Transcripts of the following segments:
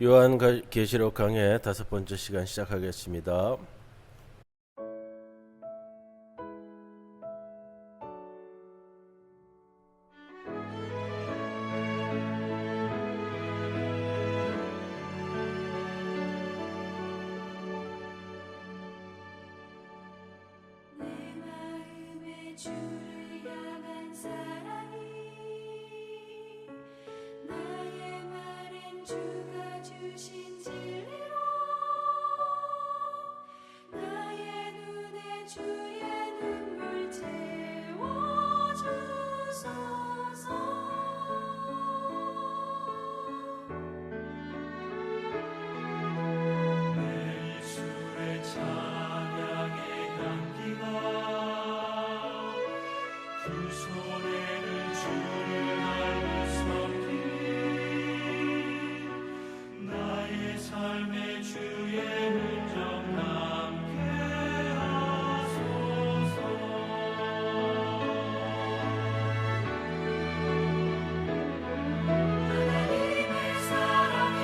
요한계시록 강해 5번째 시간 시작하겠습니다. 내 마음에 주를 향한 사랑이 나의 말엔 주가 주신 진리로 나의 눈에 주의 눈물 채워주소서. 내 입술에 찬양의 향기가 두 손에는 주를 날로 섬기니 나의 삶의 주의 흔적 남게 하소서. 하나님의 사랑이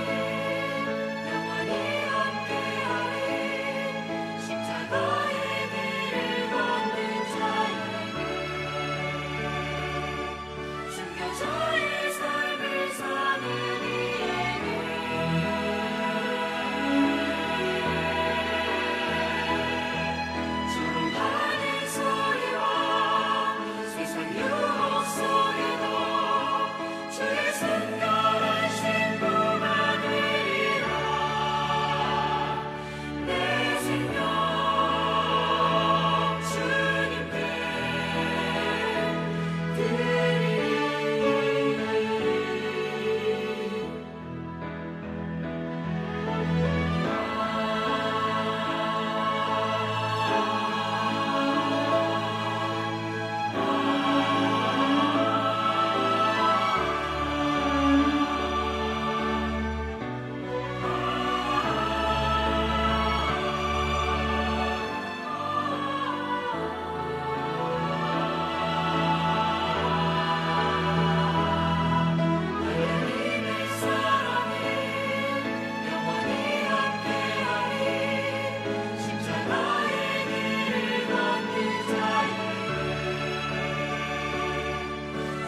영원히 함께하리. 십자가의 길을 걷는 자에게 순교자의 삶을 사는 이에게 조롱하는 소리와 세상 유혹 속에도 주의 순결한 신부가 되리라. 내 생명 주님께 드리리. 하나님의 사랑이 영원히 함께하리. 십자가의 길을 걷는 자에게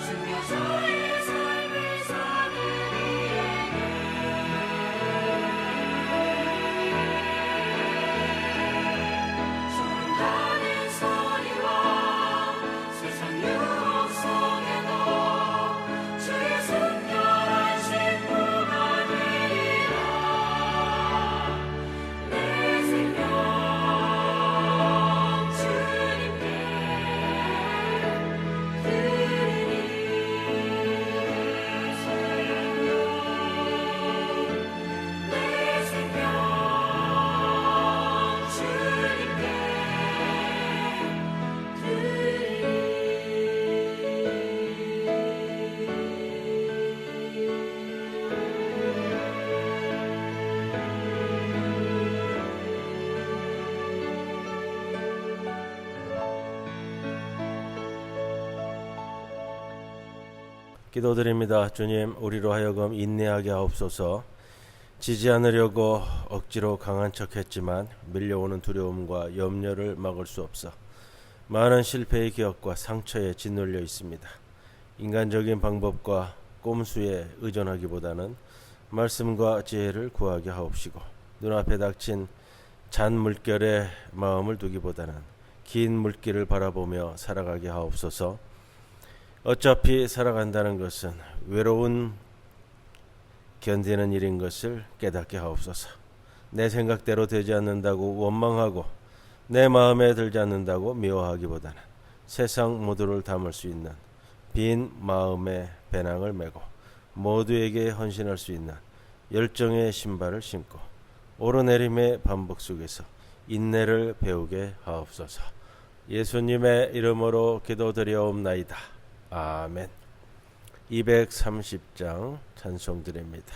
순교자의 삶을 사는 이에게 조롱하는 소리와 세상 유혹 속에도 주의 순결한 신부가 되리라. 내 생명 주님께 드리리. 내 생명 주님께 기도드립니다. 주님, 우리로 하여금 인내하게 하옵소서. 지지 않으려고 억지로 강한 척했지만 밀려오는 두려움과 염려를 막을 수 없어 많은 실패의 기억과 상처에 짓눌려 있습니다. 인간적인 방법과 꼼수에 의존하기보다는 말씀과 지혜를 구하게 하옵시고, 눈앞에 닥친 잔 물결에 마음을 두기보다는 긴 물길을 바라보며 살아가게 하옵소서. 어차피 살아간다는 것은 외로운 견디는 일인 것을 깨닫게 하옵소서. 내 생각대로 되지 않는다고 원망하고 내 마음에 들지 않는다고 미워하기보다는 세상 모두를 담을 수 있는 빈 마음의 배낭을 메고 모두에게 헌신할 수 있는 열정의 신발을 신고 오르내림의 반복 속에서 인내를 배우게 하옵소서. 예수님의 이름으로 기도드리옵나이다. 아멘. 230장 찬송드립니다.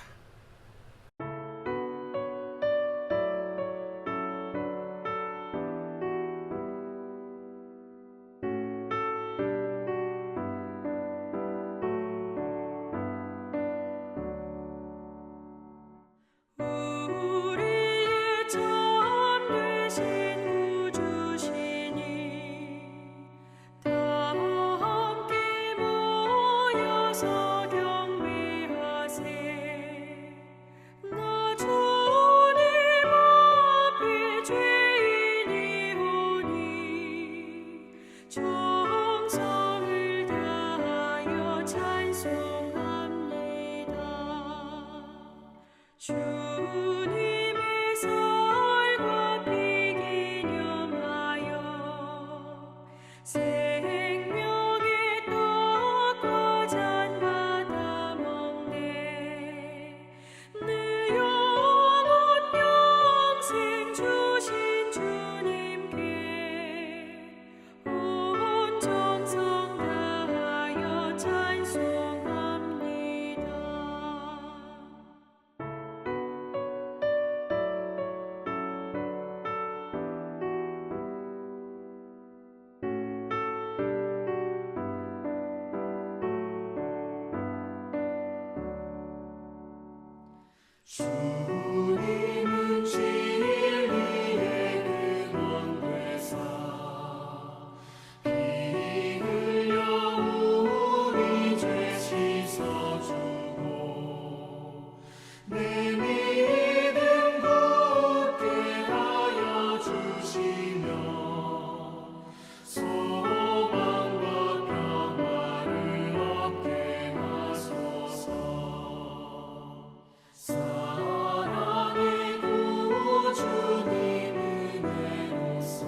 주님의 살과 피 기념하여 생명의 떡과 잔 받아 먹네. 내 영혼 평생 주신 주님께 온 정성 다하여 찬송합니다. 주님은 진리의 근원 되사 피 흘려 우리 죄 씻어주고 내 믿음 굳게 하여 주시며 소망과 평화를 얻게 하소서. 사랑의 구주님 은혜로서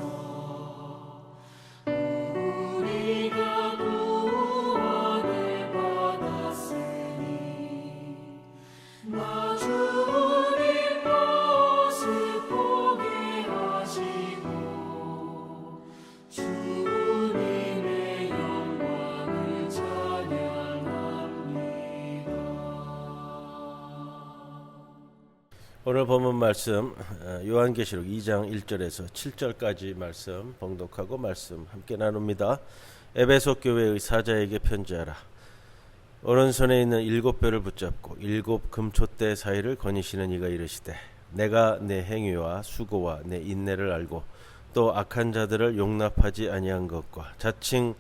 우리가 구원을 받았으니 나 주님 모습 보게 하시고 주님의 영광을 찬양합니다. 오늘 본문 말씀 요한계시록 2장 1절에서 7절까지 말씀 봉독하고 말씀 함께 나눕니다. 에베소 교회의 사자에게 편지하라. 오른손에 있는 7뼈를 붙잡고 7 금촛대 사이를 거니시는 이가 이르시되 내가 내 행위와 수고와 내 인내를 알고 또 악한 자들을 용납하지 아니한 것과 자칭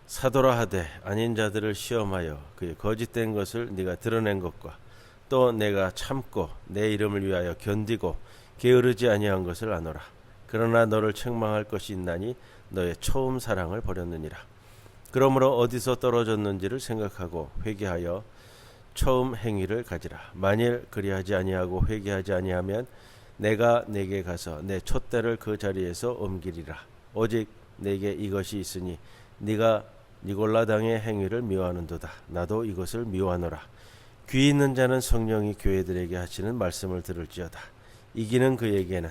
사도라 하되 아닌 자들을 시험하여 그의 거짓된 것을 네가 드러낸 것과 또 내가 참고 내 이름을 위하여 견디고 게으르지 아니한 것을 아노라. 그러나 너를 책망할 것이 있나니 너의 처음 사랑을 버렸느니라. 그러므로 어디서 떨어졌는지를 생각하고 회개하여 처음 행위를 가지라. 만일 그리하지 아니하고 회개하지 아니하면 내가 내게 가서 내 촛대를 그 자리에서 옮기리라. 오직 내게 이것이 있으니 네가 니골라 당의 행위를 미워하는도다. 나도 이것을 미워하노라. 귀 있는 자는 성령이 교회들에게 하시는 말씀을 들을지어다. 이기는 그에게는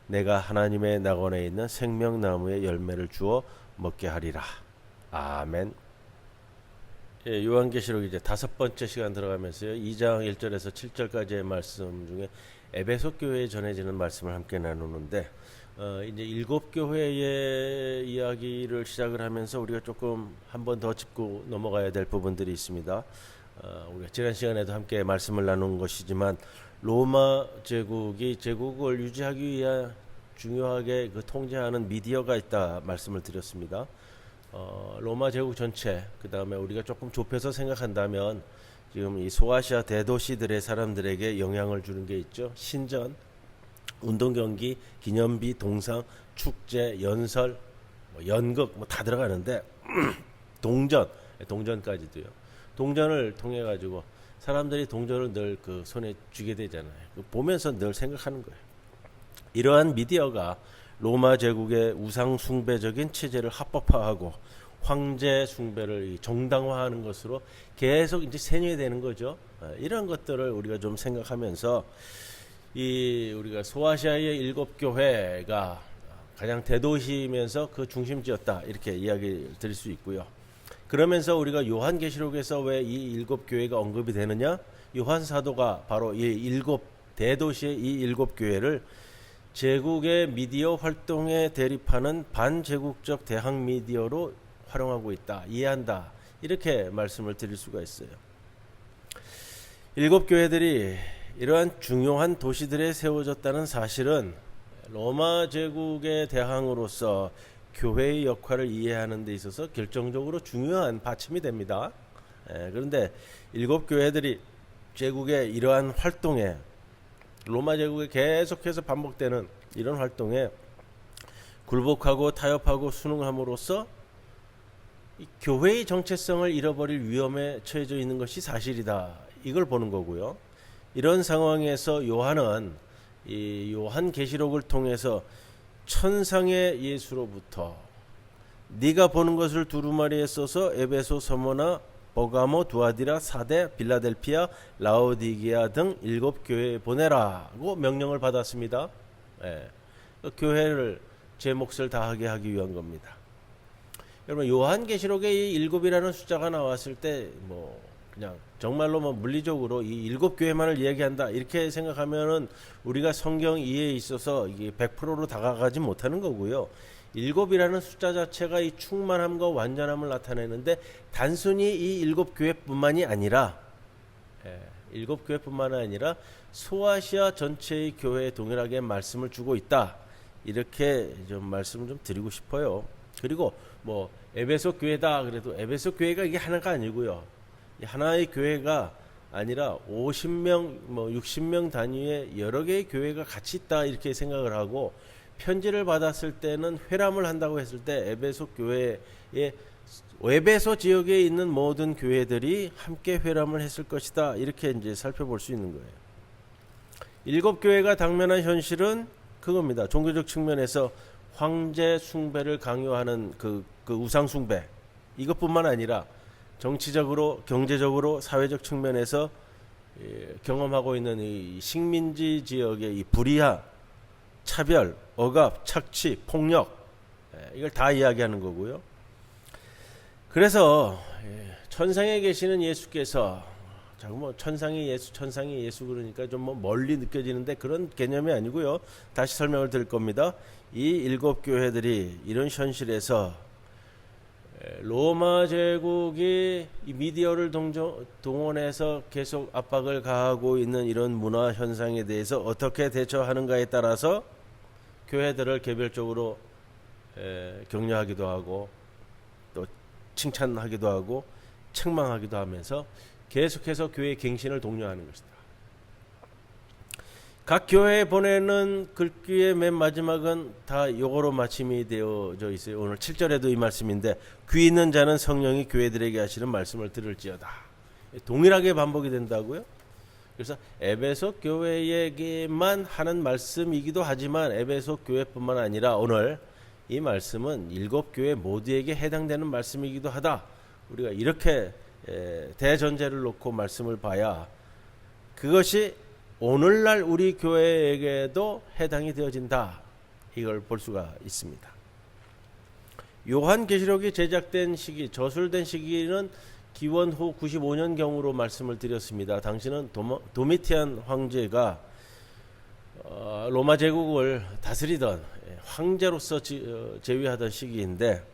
내가 하나님의 낙원에 있는 생명나무의 열매를 주어 먹게 하리라. 아멘. 예, 요한계시록 이제 5번째 시간 들어가면서요. 2장 1절에서 7절까지의 말씀 중에 에베소 교회에 전해지는 말씀을 함께 나누는데 이제 7교회의 이야기를 시작을 하면서 우리가 조금 한 번 더 짚고 넘어가야 될 부분들이 있습니다. 우리가 지난 시간에도 함께 말씀을 나눈 것이지만 로마 제국이 제국을 유지하기 위해 중요하게 그 통제하는 미디어가 있다 말씀을 드렸습니다. 로마 제국 전체, 그 다음에 우리가 조금 좁혀서 생각한다면 지금 이 소아시아 대도시들의 사람들에게 영향을 주는 게 있죠. 신전, 운동경기, 기념비, 동상, 축제, 연설, 연극 다 들어가는데 동전까지도요. 동전을 통해 가지고 사람들이 동전을 늘 그 손에 쥐게 되잖아요. 보면서 늘 생각하는 거예요. 이러한 미디어가 로마 제국의 우상 숭배적인 체제를 합법화하고 황제 숭배를 정당화하는 것으로 계속 이제 세뇌되는 거죠. 이런 것들을 우리가 좀 생각하면서 우리가 소아시아의 7교회가 가장 대도시면서 그 중심지였다 이렇게 이야기 드릴 수 있고요. 그러면서 우리가 요한계시록에서 왜 이 7교회가 언급이 되느냐? 요한 사도가 바로 이 7 대도시의 이 7교회를 제국의 미디어 활동에 대립하는 반제국적 대항 미디어로 활용하고 있다, 이해한다 이렇게 말씀을 드릴 수가 있어요. 7교회들이 이러한 중요한 도시들에 세워졌다는 사실은 로마 제국의 대항으로서 교회의 역할을 이해하는 데 있어서 결정적으로 중요한 받침이 됩니다. 그런데 7교회들이 제국의 이러한 활동에 로마 제국에 계속해서 반복되는 이런 활동에 굴복하고 타협하고 순응함으로써 이 교회의 정체성을 잃어버릴 위험에 처해져 있는 것이 사실이다. 이걸 보는 거고요. 이런 상황에서 요한은 이 요한계시록을 통해서 천상의 예수로부터 네가 보는 것을 두루마리에 써서 에베소, 서모나, 버가모, 두아디라, 사데, 빌라델피아, 라오디게아 등 7교회에 보내라고 명령을 받았습니다. 그 교회를 제 몫을 다하게 하기 위한 겁니다. 여러분, 요한계시록에 이 7이라는 숫자가 나왔을 때 그냥 정말로 물리적으로 이 7교회만을 이야기한다 이렇게 생각하면은 우리가 성경 이해에 있어서 이게 100%로 다가가지 못하는 거고요. 7이라는 숫자 자체가 이 충만함과 완전함을 나타내는데 단순히 이 7교회뿐만이 아니라 7교회뿐만 아니라 소아시아 전체의 교회에 동일하게 말씀을 주고 있다. 이렇게 좀 말씀을 좀 드리고 싶어요. 그리고 에베소 교회다 그래도 에베소 교회가 이게 하나가 아니고요. 하나의 교회가 아니라 50명, 60명 단위의 여러 개의 교회가 같이 있다 이렇게 생각을 하고 편지를 받았을 때는 회람을 한다고 했을 때 에베소 교회에 에베소 지역에 있는 모든 교회들이 함께 회람을 했을 것이다 이렇게 이제 살펴볼 수 있는 거예요. 7교회가 당면한 현실은 그겁니다. 종교적 측면에서 황제 숭배를 강요하는 그 우상 숭배 이것뿐만 아니라 정치적으로, 경제적으로, 사회적 측면에서 경험하고 있는 이 식민지 지역의 이 불이하, 차별, 억압, 착취, 폭력 이걸 다 이야기하는 거고요. 그래서 천상에 계시는 예수께서 자꾸 천상의 예수 그러니까 좀 멀리 느껴지는데 그런 개념이 아니고요. 다시 설명을 드릴 겁니다. 이 7교회들이 이런 현실에서 로마 제국이 이 미디어를 동원해서 계속 압박을 가하고 있는 이런 문화 현상에 대해서 어떻게 대처하는가에 따라서 교회들을 개별적으로 격려하기도 하고 또 칭찬하기도 하고 책망하기도 하면서 계속해서 교회의 갱신을 독려하는 것이다. 각 교회에 보내는 글귀의 맨 마지막은 다 요거로 마침이 되어져 있어요. 오늘 7절에도 이 말씀인데 귀 있는 자는 성령이 교회들에게 하시는 말씀을 들을지어다. 동일하게 반복이 된다고요. 그래서 에베소 교회에게만 하는 말씀이기도 하지만 에베소 교회뿐만 아니라 오늘 이 말씀은 7교회 모두에게 해당되는 말씀이기도 하다. 우리가 이렇게 대전제를 놓고 말씀을 봐야 그것이 오늘날 우리 교회에게도 해당이 되어진다. 이걸 볼 수가 있습니다. 요한계시록이 제작된 시기, 저술된 시기는 기원 후 95년경으로 말씀을 드렸습니다. 당시는 도미티안 황제가 로마 제국을 다스리던 황제로서 재위하던 시기인데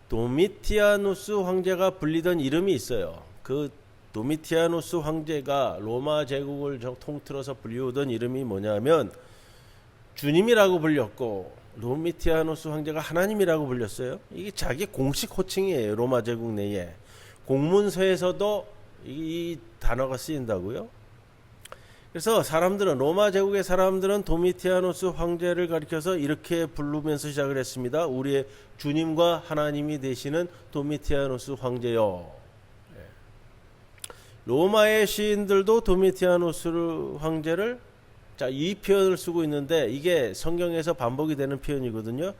도미티아누스 황제가 불리던 이름이 있어요. 그 도미티아누스 황제가 로마 제국을 통틀어서 불리우던 이름이 뭐냐면 주님이라고 불렸고 도미티아누스 황제가 하나님이라고 불렸어요. 이게 자기 공식 호칭이에요. 로마 제국 내에 공문서에서도 이 단어가 쓰인다고요. 그래서 로마 제국의 사람들은 도미티아누스 황제를 가리켜서 이렇게 부르면서 시작을 했습니다. 우리의 주님과 하나님이 되시는 도미티아누스 황제요. 로마의 시인들도 도미티아누스 황제를 이 표현을 쓰고 있는데 이게 성경에서 반복이 되는 표현이거든요.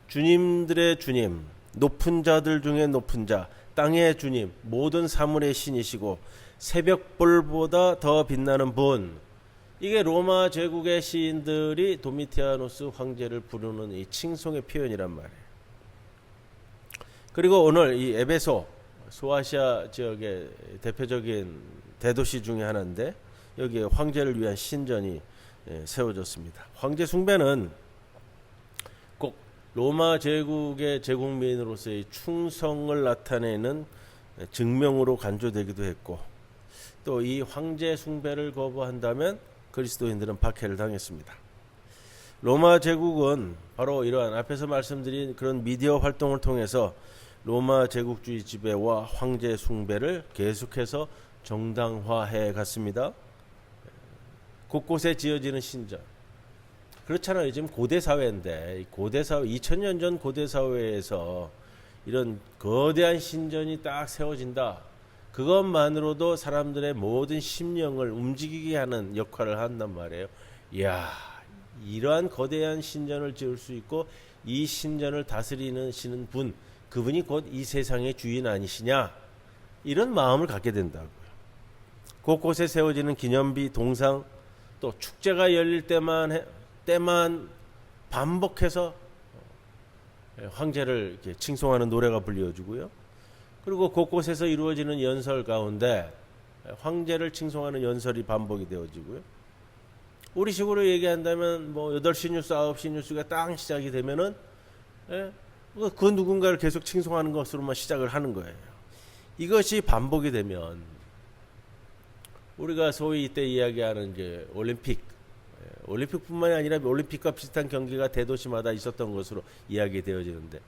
주님들의 주님, 높은 자들 중에 높은 자, 땅의 주님, 모든 사물의 신이시고 새벽불보다 더 빛나는 분. 이게 로마 제국의 시인들이 도미티아누스 황제를 부르는 이 칭송의 표현이란 말이에요. 그리고 오늘 이 에베소 소아시아 지역의 대표적인 대도시 중에 하나인데 여기에 황제를 위한 신전이 세워졌습니다. 황제 숭배는 꼭 로마 제국의 제국민으로서의 충성을 나타내는 증명으로 간주되기도 했고 또 이 황제 숭배를 거부한다면 그리스도인들은 박해를 당했습니다. 로마 제국은 바로 이러한 앞에서 말씀드린 그런 미디어 활동을 통해서 로마 제국주의 지배와 황제 숭배를 계속해서 정당화해 갔습니다. 곳곳에 지어지는 신전. 그렇잖아요. 지금 고대 사회인데 고대 사회 2000년 전 고대 사회에서 이런 거대한 신전이 딱 세워진다. 그것만으로도 사람들의 모든 심령을 움직이게 하는 역할을 한단 말이에요. 이야, 이러한 거대한 신전을 지을 수 있고 이 신전을 다스리시는 분, 그분이 곧 이 세상의 주인 아니시냐, 이런 마음을 갖게 된다고요. 곳곳에 세워지는 기념비, 동상, 또 축제가 열릴 때만 반복해서 황제를 이렇게 칭송하는 노래가 불려주고요. 그리고 곳곳에서 이루어지는 연설 가운데 황제를 칭송하는 연설이 반복이 되어지고요. 우리식으로 얘기한다면 뭐 8시 뉴스, 9시 뉴스가 딱 시작이 되면은 그 누군가를 계속 칭송하는 것으로만 시작을 하는 거예요. 이것이 반복이 되면 우리가 소위 이때 이야기하는 이제 올림픽뿐만이 아니라 올림픽과 비슷한 경기가 대도시마다 있었던 것으로 이야기되어지는데,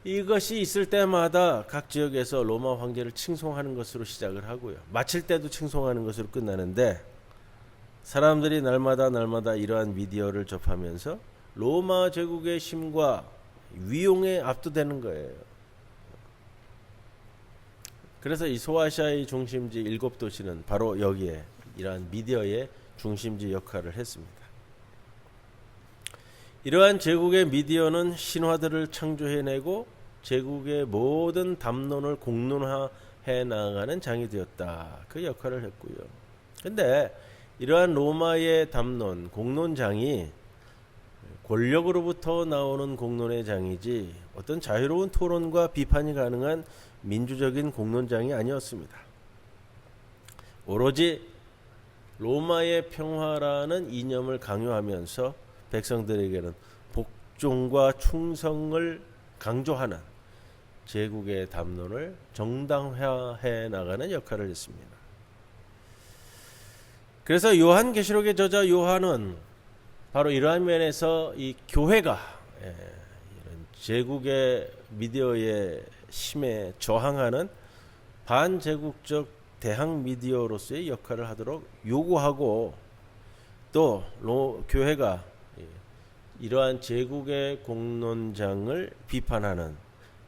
이것이 있을 때마다 각 지역에서 로마 황제를 칭송하는 것으로 시작을 하고요. 마칠 때도 칭송하는 것으로 끝나는데, 사람들이 날마다 이러한 미디어를 접하면서 로마 제국의 힘과 위용에 압도되는 거예요. 그래서 이 소아시아의 중심지 7도시는 바로 여기에 이러한 미디어의 중심지 역할을 했습니다. 이러한 제국의 미디어는 신화들을 창조해내고 제국의 모든 담론을 공론화해 나가는 장이 되었다. 그 역할을 했고요. 근데 이러한 로마의 담론, 공론장이 권력으로부터 나오는 공론의 장이지 어떤 자유로운 토론과 비판이 가능한 민주적인 공론장이 아니었습니다. 오로지 로마의 평화라는 이념을 강요하면서 백성들에게는 복종과 충성을 강조하는 제국의 담론을 정당화해 나가는 역할을 했습니다. 그래서 요한계시록의 저자 요한은 바로 이러한 면에서 이 교회가 이런 제국의 미디어의 힘에 저항하는 반제국적 대항 미디어로서의 역할을 하도록 요구하고, 또 교회가 이러한 제국의 공론장을 비판하는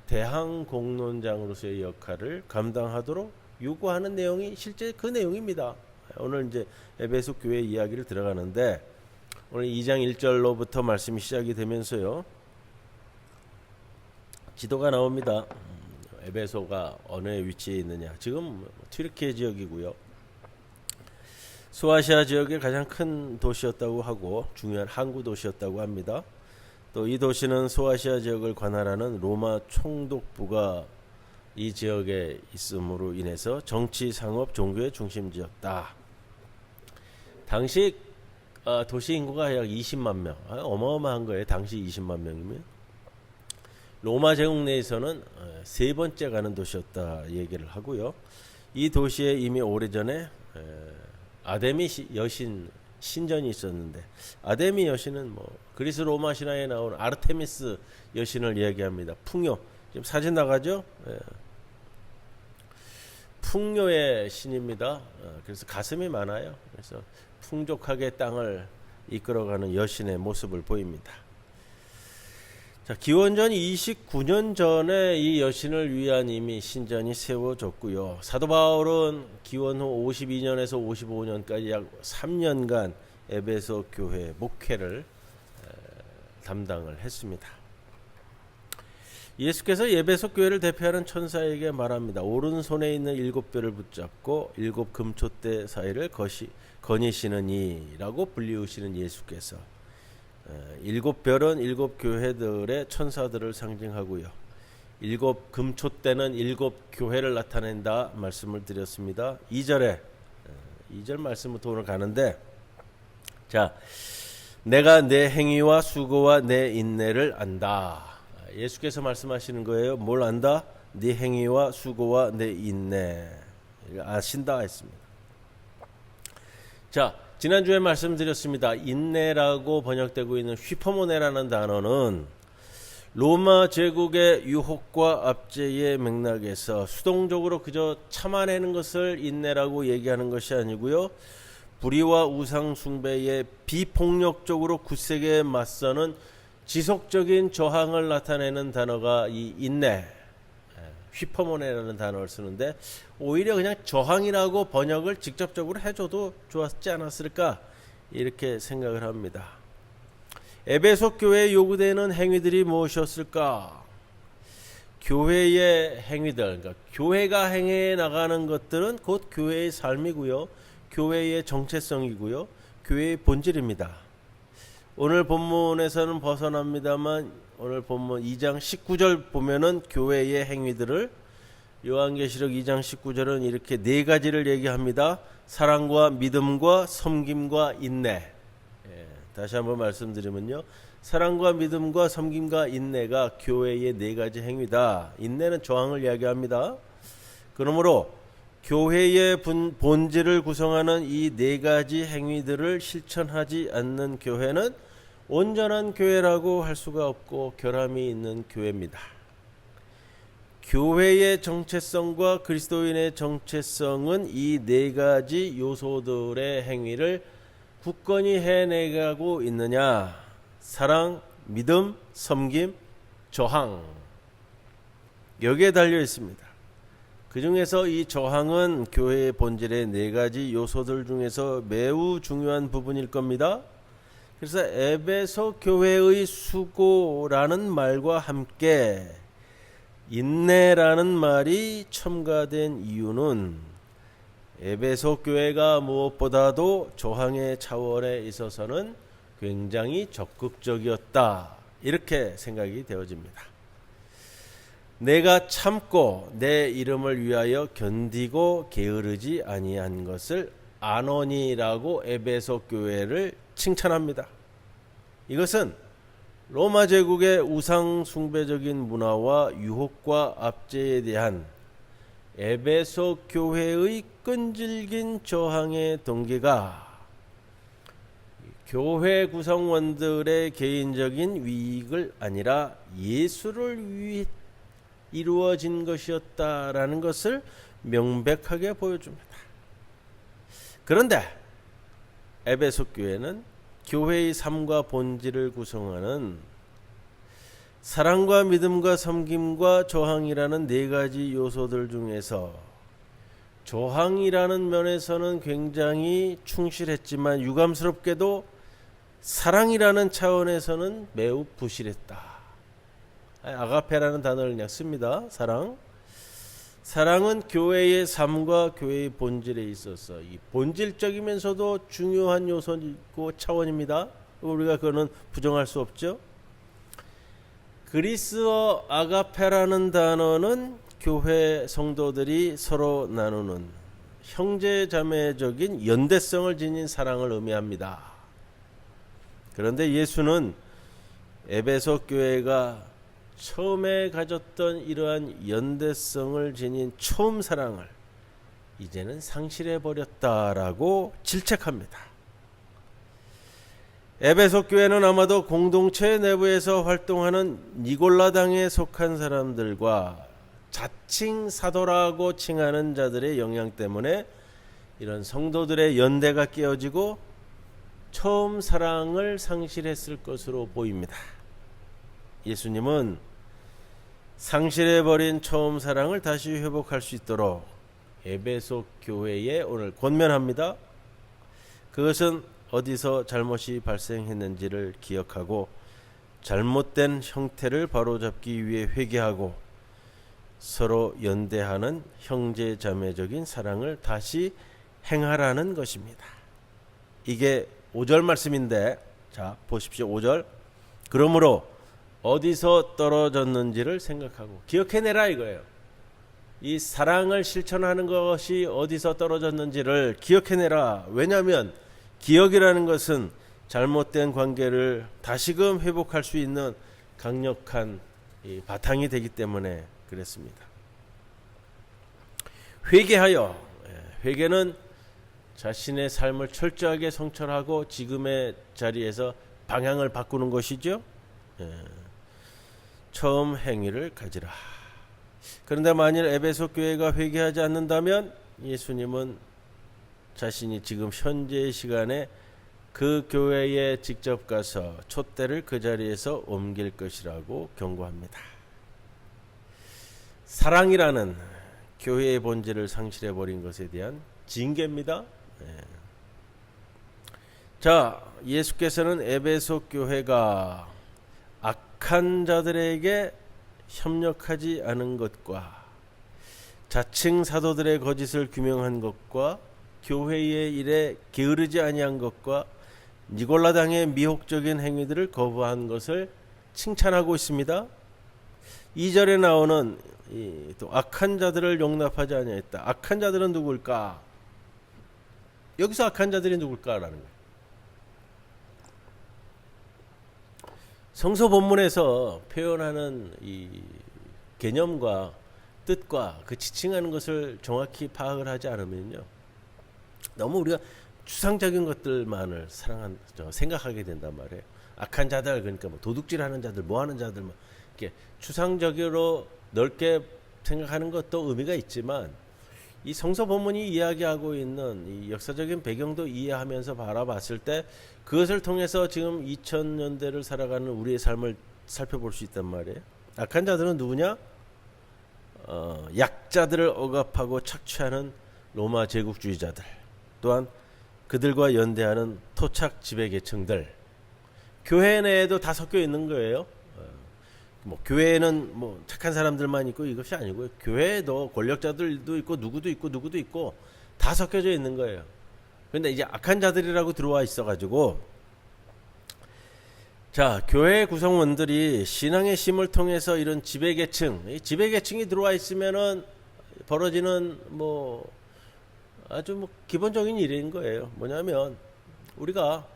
대항 공론장으로서의 역할을 감당하도록 요구하는 내용이 실제 그 내용입니다. 오늘 이제 에베소 교회 이야기를 들어가는데, 오늘 2장 1절로부터 말씀이 시작이 되면서요, 지도가 나옵니다. 에베소가 어느 위치에 있느냐. 지금 튀르키예 지역이고요. 소아시아 지역의 가장 큰 도시였다고 하고 중요한 항구 도시였다고 합니다. 또 이 도시는 소아시아 지역을 관할하는 로마 총독부가 이 지역에 있음으로 인해서 정치, 상업, 종교의 중심지였다. 당시 도시 인구가 약 20만 명, 어마어마한 거예요. 당시 20만 명이면. 로마 제국 내에서는 세 번째 가는 도시였다 얘기를 하고요. 이 도시에 이미 오래전에 아데미 여신 신전이 있었는데, 아데미 여신은 뭐 그리스 로마 신화에 나오는 아르테미스 여신을 이야기합니다. 풍요, 지금 사진 나가죠? 풍요의 신입니다. 그래서 가슴이 많아요. 그래서 풍족하게 땅을 이끌어가는 여신의 모습을 보입니다. 자, 기원전 29년 전에 이 여신을 위한 이미 신전이 세워졌고요. 사도 바울은 기원 후 52년에서 55년까지 약 3년간 에베소 교회 목회를 담당을 했습니다. 예수께서 에베소 교회를 대표하는 천사에게 말합니다. 오른손에 있는 7뼈를 붙잡고 7 금촛대 사이를 거니시는 이라고 불리우시는 예수께서 7별은 7 교회들의 천사들을 상징하고요. 7 금촛대는 7 교회를 나타낸다 말씀을 드렸습니다. 2절 말씀부터 오늘 가는데, 자, 내가 내 행위와 수고와 내 인내를 안다. 예수께서 말씀하시는 거예요. 뭘 안다? 네 행위와 수고와 내 인내 아신다 했습니다. 자, 지난주에 말씀드렸습니다. 인내라고 번역되고 있는 휘퍼모네라는 단어는 로마 제국의 유혹과 압제의 맥락에서 수동적으로 그저 참아내는 것을 인내라고 얘기하는 것이 아니고요. 불의와 우상 숭배에 비폭력적으로 굳세게 맞서는 지속적인 저항을 나타내는 단어가 이 인내, 휘퍼모네라는 단어를 쓰는데 오히려 그냥 저항이라고 번역을 직접적으로 해줘도 좋았지 않았을까 이렇게 생각을 합니다. 에베소 교회에 요구되는 행위들이 무엇이었을까? 교회의 행위들, 그러니까 교회가 행해 나가는 것들은 곧 교회의 삶이고요, 교회의 정체성이고요, 교회의 본질입니다. 오늘 본문에서는 벗어납니다만 오늘 본문 2장 19절 보면은 교회의 행위들을, 요한계시록 2장 19절은 이렇게 네 가지를 얘기합니다. 사랑과 믿음과 섬김과 인내. 다시 한번 말씀드리면요, 사랑과 믿음과 섬김과 인내가 교회의 네 가지 행위다. 인내는 저항을 이야기합니다. 그러므로 교회의 본질을 구성하는 이 네 가지 행위들을 실천하지 않는 교회는 온전한 교회라고 할 수가 없고 결함이 있는 교회입니다. 교회의 정체성과 그리스도인의 정체성은 이 네 가지 요소들의 행위를 굳건히 해내가고 있느냐? 사랑, 믿음, 섬김, 저항, 여기에 달려 있습니다. 그 중에서 이 저항은 교회의 본질의 네 가지 요소들 중에서 매우 중요한 부분일 겁니다. 그래서 에베소 교회의 수고라는 말과 함께 인내라는 말이 첨가된 이유는 에베소 교회가 무엇보다도 저항의 차원에 있어서는 굉장히 적극적이었다, 이렇게 생각이 되어집니다. 내가 참고 내 이름을 위하여 견디고 게으르지 아니한 것을 아노니라고 에베소 교회를 칭찬합니다. 이것은 로마 제국의 우상 숭배적인 문화와 유혹과 압제에 대한 에베소 교회의 끈질긴 저항의 동기가 교회 구성원들의 개인적인 이익을 아니라 예수를 위해 이루어진 것이었다라는 것을 명백하게 보여줍니다. 그런데 에베소 교회는 교회의 삶과 본질을 구성하는 사랑과 믿음과 섬김과 저항이라는 네 가지 요소들 중에서 저항이라는 면에서는 굉장히 충실했지만 유감스럽게도 사랑이라는 차원에서는 매우 부실했다. 아가페라는 단어를 그냥 씁니다. 사랑은 교회의 삶과 교회의 본질에 있어서 이 본질적이면서도 중요한 요소이고 차원입니다. 우리가 그거는 부정할 수 없죠. 그리스어 아가페라는 단어는 교회 성도들이 서로 나누는 형제자매적인 연대성을 지닌 사랑을 의미합니다. 그런데 예수는 에베소 교회가 처음에 가졌던 이러한 연대성을 지닌 처음 사랑을 이제는 상실해버렸다라고 질책합니다. 에베소 교회는 아마도 공동체 내부에서 활동하는 니골라당에 속한 사람들과 자칭 사도라고 칭하는 자들의 영향 때문에 이런 성도들의 연대가 깨어지고 처음 사랑을 상실했을 것으로 보입니다. 예수님은 상실해버린 처음 사랑을 다시 회복할 수 있도록 에베소 교회에 오늘 권면합니다. 그것은 어디서 잘못이 발생했는지를 기억하고 잘못된 형태를 바로잡기 위해 회개하고 서로 연대하는 형제자매적인 사랑을 다시 행하라는 것입니다. 이게 5절 말씀인데, 자 보십시오. 5절. 그러므로 어디서 떨어졌는지를 생각하고 기억해내라 이거예요. 이 사랑을 실천하는 것이 어디서 떨어졌는지를 기억해내라. 왜냐하면 기억이라는 것은 잘못된 관계를 다시금 회복할 수 있는 강력한 바탕이 되기 때문에 그랬습니다. 회개하여, 회개는 자신의 삶을 철저하게 성찰하고 지금의 자리에서 방향을 바꾸는 것이죠. 처음 행위를 가지라. 그런데 만일 에베소 교회가 회개하지 않는다면 예수님은 자신이 지금 현재의 시간에 그 교회에 직접 가서 촛대를 그 자리에서 옮길 것이라고 경고합니다. 사랑이라는 교회의 본질을 상실해 버린 것에 대한 징계입니다. 자, 예수께서는 에베소 교회가 악한 자들에게 협력하지 않은 것과 자칭 사도들의 거짓을 규명한 것과 교회의 일에 게으르지 아니한 것과 니골라당의 미혹적인 행위들을 거부한 것을 칭찬하고 있습니다. 2절에 나오는 또 악한 자들을 용납하지 아니했다. 악한 자들은 누굴까? 여기서 악한 자들이 누굴까라는 거예요. 성서 본문에서 표현하는 이 개념과 뜻과 그 지칭하는 것을 정확히 파악을 하지 않으면요, 너무 우리가 추상적인 것들만을 생각하게 된단 말이에요. 악한 자들, 그러니까 뭐 도둑질하는 자들, 뭐하는 자들, 뭐 이렇게 추상적으로 넓게 생각하는 것도 의미가 있지만, 이 성서 본문이 이야기하고 있는 이 역사적인 배경도 이해하면서 바라봤을 때 그것을 통해서 지금 2000년대를 살아가는 우리의 삶을 살펴볼 수 있단 말이에요. 악한 자들은 누구냐? 약자들을 억압하고 착취하는 로마 제국주의자들, 또한 그들과 연대하는 토착 지배계층들, 교회 내에도 다 섞여 있는 거예요. 뭐 교회에는 뭐 착한 사람들만 있고 이것이 아니고요. 교회에도 권력자들도 있고 누구도 있고 다 섞여져 있는 거예요. 그런데 이제 악한 자들이라고 들어와 있어가지고, 자, 교회 구성원들이 신앙의 힘을 통해서 이런 지배계층, 지배계층이 들어와 있으면은 벌어지는 뭐 아주 뭐 기본적인 일인 거예요. 뭐냐면 우리가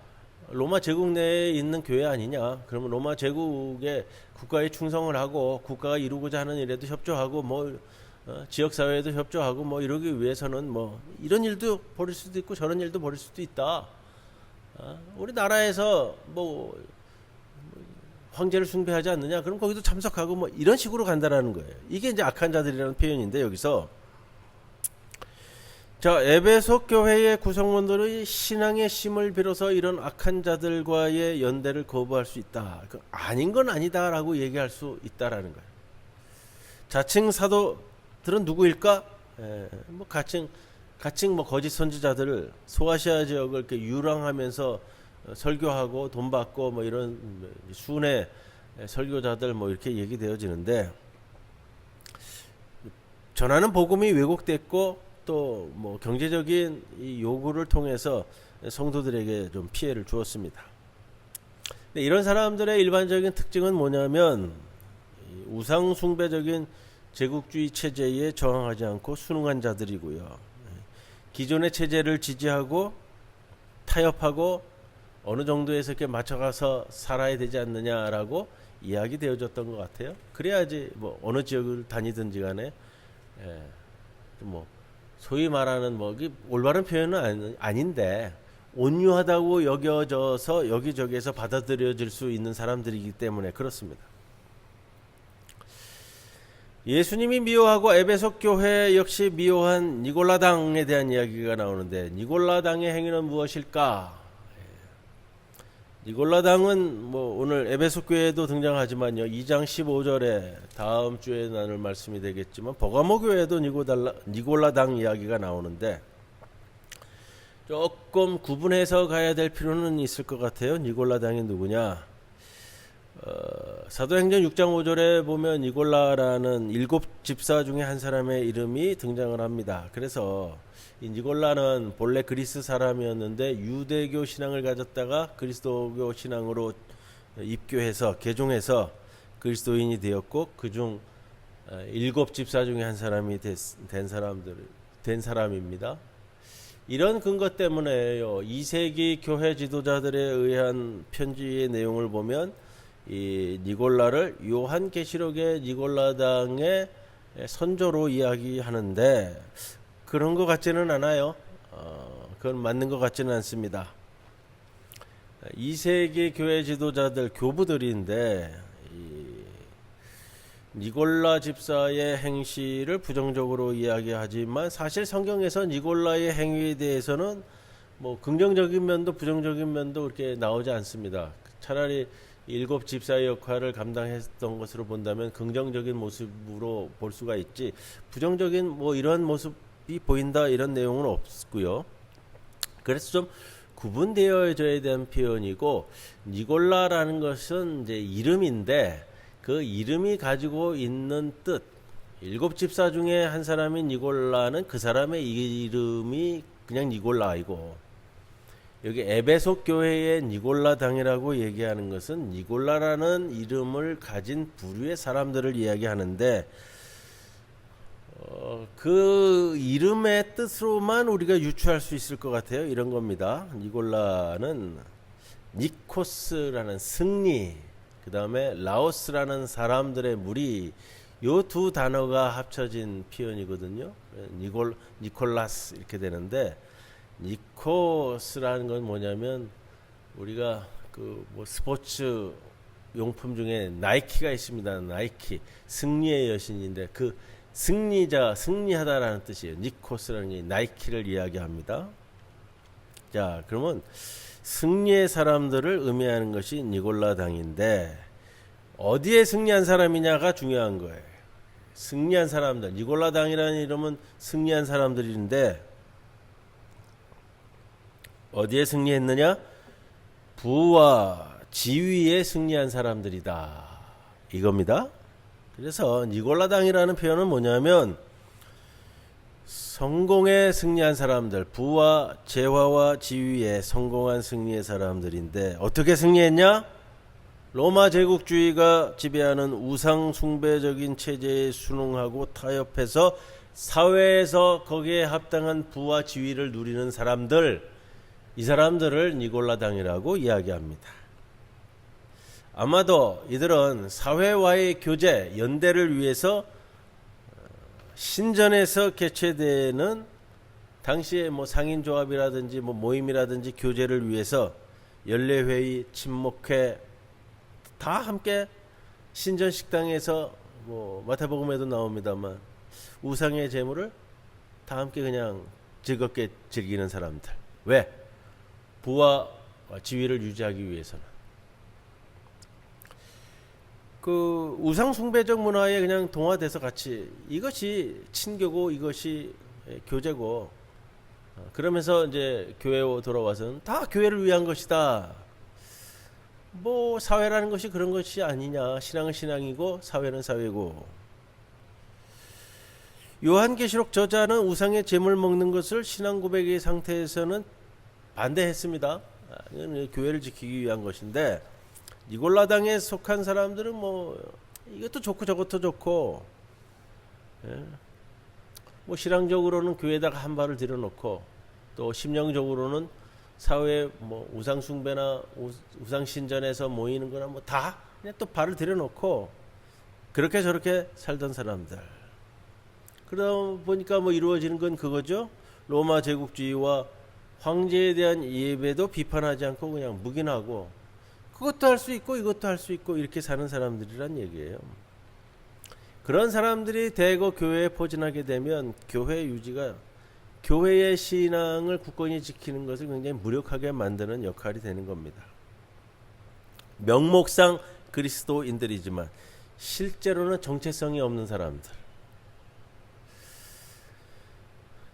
로마 제국 내에 있는 교회 아니냐? 그러면 로마 제국의 국가에 충성을 하고 국가가 이루고자 하는 일에도 협조하고 뭐 지역 사회에도 협조하고 뭐 이러기 위해서는 뭐 이런 일도 벌일 수도 있고 저런 일도 벌일 수도 있다. 우리나라에서 뭐 황제를 숭배하지 않느냐? 그럼 거기도 참석하고 뭐 이런 식으로 간다라는 거예요. 이게 이제 악한 자들이라는 표현인데, 여기서 자, 에베소 교회의 구성원들의 신앙의 힘을 빌어서 이런 악한 자들과의 연대를 거부할 수 있다. 아닌 건 아니다라고 얘기할 수 있다라는 거예요. 자칭 사도들은 누구일까? 뭐 가칭 뭐 거짓 선지자들을 소아시아 지역을 이렇게 유랑하면서 설교하고 돈 받고 뭐 이런 순회 설교자들 뭐 이렇게 얘기되어지는데, 전하는 복음이 왜곡됐고 또 뭐 경제적인 이 요구를 통해서 성도들에게 좀 피해를 주었습니다. 근데 이런 사람들의 일반적인 특징은 뭐냐면 우상 숭배적인 제국주의 체제에 저항하지 않고 순응한 자들이고요. 기존의 체제를 지지하고 타협하고 어느 정도에서 이렇게 맞춰가서 살아야 되지 않느냐라고 이야기되어졌던 것 같아요. 그래야지 뭐 어느 지역을 다니든지 간에 뭐 소위 말하는 뭐 올바른 표현은 아닌데 온유하다고 여겨져서 여기저기에서 받아들여질 수 있는 사람들이기 때문에 그렇습니다. 예수님이 미워하고 에베소 교회 역시 미워한 니골라당에 대한 이야기가 나오는데, 니골라당의 행위는 무엇일까? 니골라당은 뭐 오늘 에베소 교회에도 등장하지만요, 2장 15절에 다음 주에 나눌 말씀이 되겠지만 버가모 교회에도 니골라당 이야기가 나오는데, 조금 구분해서 가야 될 필요는 있을 것 같아요. 니골라당이 누구냐? 사도행전 6장 5절에 보면 니골라라는 7 집사 중에 한 사람의 이름이 등장을 합니다. 그래서 이 니골라는 본래 그리스 사람이었는데 유대교 신앙을 가졌다가 그리스도교 신앙으로 입교해서 개종해서 그리스도인이 되었고, 그중 7 집사 중에 한 사람이 된 사람입니다. 이런 근거 때문에요, 2세기 교회 지도자들에 의한 편지의 내용을 보면 이 니골라를 요한계시록의 니골라당의 선조로 이야기하는데 그런 것 같지는 않아요. 그건 맞는 것 같지는 않습니다. 2세기 교회 지도자들, 교부들인데 니골라 집사의 행실을 부정적으로 이야기하지만 사실 성경에서 니골라의 행위에 대해서는 뭐 긍정적인 면도 부정적인 면도 그렇게 나오지 않습니다. 차라리 일곱 집사의 역할을 감당했던 것으로 본다면 긍정적인 모습으로 볼 수가 있지, 부정적인 뭐 이런 모습이 보인다 이런 내용은 없고요. 그래서 좀 구분되어져야 되는 표현이고, 니골라라는 것은 이제 이름인데 그 이름이 가지고 있는 뜻, 일곱 집사 중에 한 사람인 니골라는 그 사람의 이름이 그냥 니골라이고, 여기 에베소 교회의 니골라 당이라고 얘기하는 것은 니골라라는 이름을 가진 부류의 사람들을 이야기하는데, 그 이름의 뜻으로만 우리가 유추할 수 있을 것 같아요. 이런 겁니다. 니골라는 니코스라는 승리, 그 다음에 라오스라는 사람들의 무리, 요 두 단어가 합쳐진 표현이거든요. 니콜라스 이렇게 되는데, 니코스라는 건 뭐냐면 우리가 그 뭐 스포츠 용품 중에 나이키가 있습니다. 나이키, 승리의 여신인데 그 승리자, 승리하다라는 뜻이에요. 니코스라는 게 나이키를 이야기합니다. 자, 그러면 승리의 사람들을 의미하는 것이 니골라 당인데, 어디에 승리한 사람이냐가 중요한 거예요. 승리한 사람들, 니골라 당이라는 이름은 승리한 사람들인데 어디에 승리했느냐? 부와 지위에 승리한 사람들이다, 이겁니다. 그래서 니골라 당이라는 표현은 뭐냐면 성공에 승리한 사람들, 부와 재화와 지위에 성공한 승리의 사람들인데, 어떻게 승리했냐? 로마 제국주의가 지배하는 우상 숭배적인 체제에 순응하고 타협해서 사회에서 거기에 합당한 부와 지위를 누리는 사람들, 이 사람들을 니골라 당이라고 이야기합니다. 아마도 이들은 사회와의 교제, 연대를 위해서 신전에서 개최되는 당시에 뭐 상인조합이라든지 뭐 모임이라든지 교제를 위해서 연례회의, 친목회 다 함께 신전 식당에서, 뭐 마태복음에도 나옵니다만 우상의 제물을 다 함께 그냥 즐겁게 즐기는 사람들. 왜? 부와 지위를 유지하기 위해서는. 그 우상 숭배적 문화에 그냥 동화돼서 같이, 이것이 친교고 이것이 교제고, 그러면서 이제 교회로 돌아와서는 다 교회를 위한 것이다. 뭐 사회라는 것이 그런 것이 아니냐. 신앙은 신앙이고 사회는 사회고. 요한계시록 저자는 우상의 제물 먹는 것을 신앙 고백의 상태에서는 반대했습니다. 이건 교회를 지키기 위한 것인데, 니골라 당에 속한 사람들은 뭐 이것도 좋고 저것도 좋고, 뭐 신앙적으로는 교회에다가 한 발을 들여놓고, 또 심령적으로는 사회 뭐 우상 숭배나 우상 신전에서 모이는 거나 뭐 다 그냥 또 발을 들여놓고 그렇게 저렇게 살던 사람들. 그러다 보니까 뭐 이루어지는 건 그거죠. 로마 제국주의와 황제에 대한 예배도 비판하지 않고 그냥 묵인하고, 그것도 할 수 있고 이것도 할 수 있고 이렇게 사는 사람들이란 얘기예요. 그런 사람들이 대거 교회에 포진하게 되면 교회 유지가, 교회의 신앙을 굳건히 지키는 것을 굉장히 무력하게 만드는 역할이 되는 겁니다. 명목상 그리스도인들이지만 실제로는 정체성이 없는 사람들.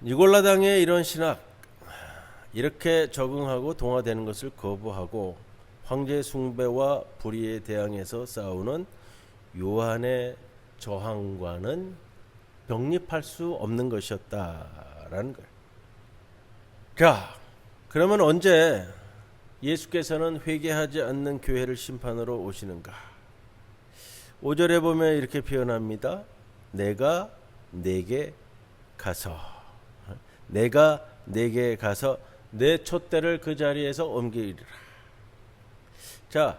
니골라 당의 이런 신학, 이렇게 적응하고 동화되는 것을 거부하고 황제 숭배와 불의에 대항해서 싸우는 요한의 저항과는 병립할 수 없는 것이었다라는 거예요. 자, 그러면 언제 예수께서는 회개하지 않는 교회를 심판으로 오시는가? 5절에 보면 이렇게 표현합니다. 내가 내게 가서 내 촛대를 그 자리에서 옮기리라. 자,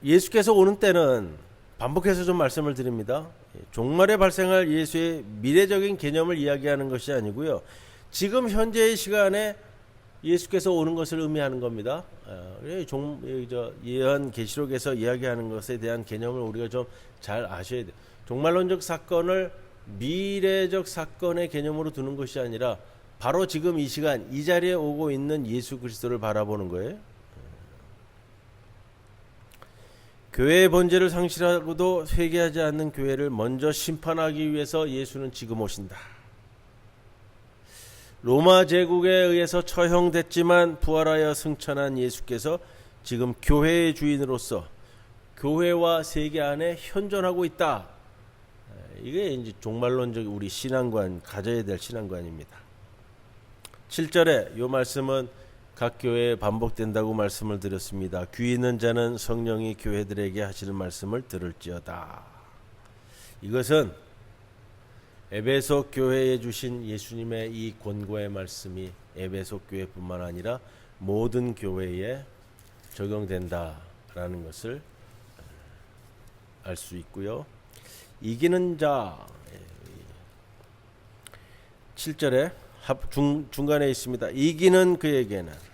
예수께서 오는 때는 반복해서 좀 말씀을 드립니다. 종말에 발생할 예수의 미래적인 개념을 이야기하는 것이 아니고요, 지금 현재의 시간에 예수께서 오는 것을 의미하는 겁니다. 요한계시록에서 이야기하는 것에 대한 개념을 우리가 좀 잘 아셔야 돼요. 종말론적 사건을 미래적 사건의 개념으로 두는 것이 아니라 바로 지금 이 시간 이 자리에 오고 있는 예수 그리스도를 바라보는 거예요. 교회의 본질을 상실하고도 회개하지 않는 교회를 먼저 심판하기 위해서 예수는 지금 오신다. 로마 제국에 의해서 처형됐지만 부활하여 승천한 예수께서 지금 교회의 주인으로서 교회와 세계 안에 현존하고 있다. 이게 이제 종말론적 우리 신앙관, 가져야 될 신앙관입니다. 7절에 이 말씀은 각 교회에 반복된다고 말씀을 드렸습니다. 귀 있는 자는 성령이 교회들에게 하시는 말씀을 들을지어다. 이것은 에베소 교회에 주신 예수님의 이 권고의 말씀이 에베소 교회뿐만 아니라 모든 교회에 적용된다라는 것을 알 수 있고요. 이기는 자 7절에 중간에 있습니다. 이기는 그에게는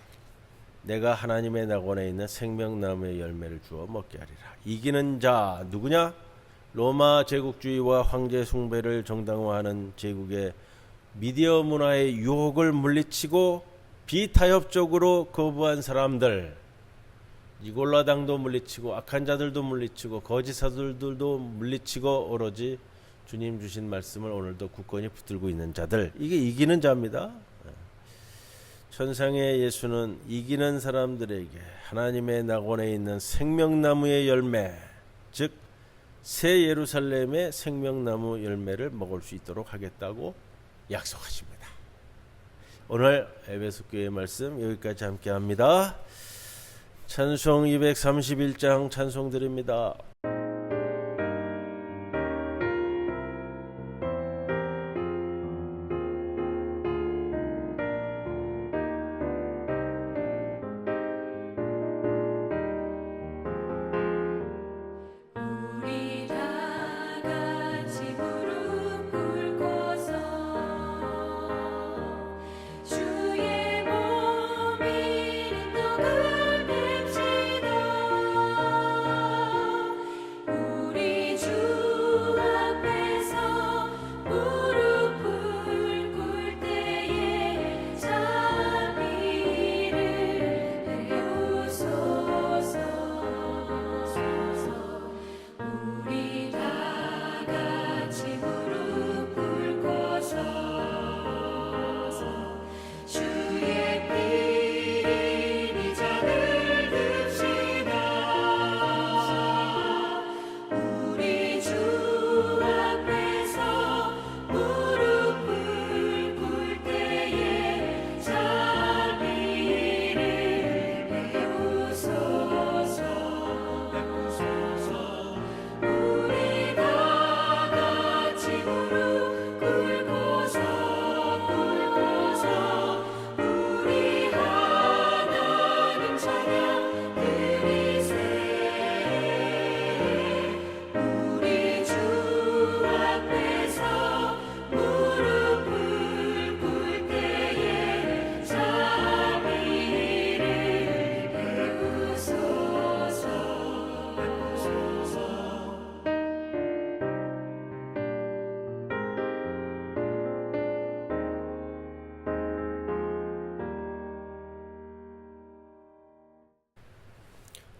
내가 하나님의 낙원에 있는 생명나무의 열매를 주어 먹게 하리라. 이기는 자 누구냐? 로마 제국주의와 황제 숭배를 정당화하는 제국의 미디어 문화의 유혹을 물리치고 비타협적으로 거부한 사람들, 니골라당도 물리치고 악한 자들도 물리치고 거짓 사도들도 물리치고 오로지 주님 주신 말씀을 오늘도 굳건히 붙들고 있는 자들, 이게 이기는 자입니다. 천상의 예수는 이기는 사람들에게 하나님의 낙원에 있는 생명나무의 열매, 즉 새 예루살렘의 생명나무 열매를 먹을 수 있도록 하겠다고 약속하십니다. 오늘 에베소 교회 말씀 여기까지 함께합니다. 찬송 231장 찬송 드립니다. 우리 다 같이 무릎 꿇고서 주의 몸인 떡을 뵙시다. 우리 주 앞에서 무릎을 꿇을 때에 자비를 베푸소서. 우리 다 같이 무릎 꿇고서 주의 피리 잔을 듭시다. 우리 주 앞에서 무릎을 꿇을 때에 자비를 베푸소서. 우리 다 같이 무릎 꿇고서 우리 하나님 찬양 드리세. 우리 주 앞에서 무릎을 꿇을 때에 자비를 베푸소서.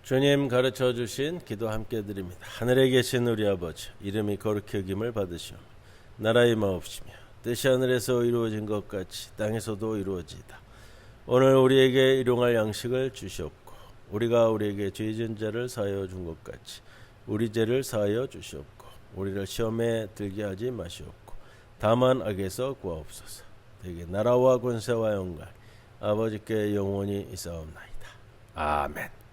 주님 가르쳐 주신 기도 함께 드립니다. 하늘에 계신 우리 아버지, 이름이 거룩히 여김을 받으시오. 나라의 마옵시며 뜻이 하늘에서 이루어진 것 같이 땅에서도 이루어지이다. 오늘 우리에게 일용할 양식을 주시옵고 우리가 우리에게 죄진 자를 사하여 준 것 같이 우리 죄를 사하여 주시옵고 우리를 시험에 들게 하지 마시옵고 다만 악에서 구하옵소서. 되게 나라와 권세와 영광 아버지께 영원히 있사옵나이다. 아멘.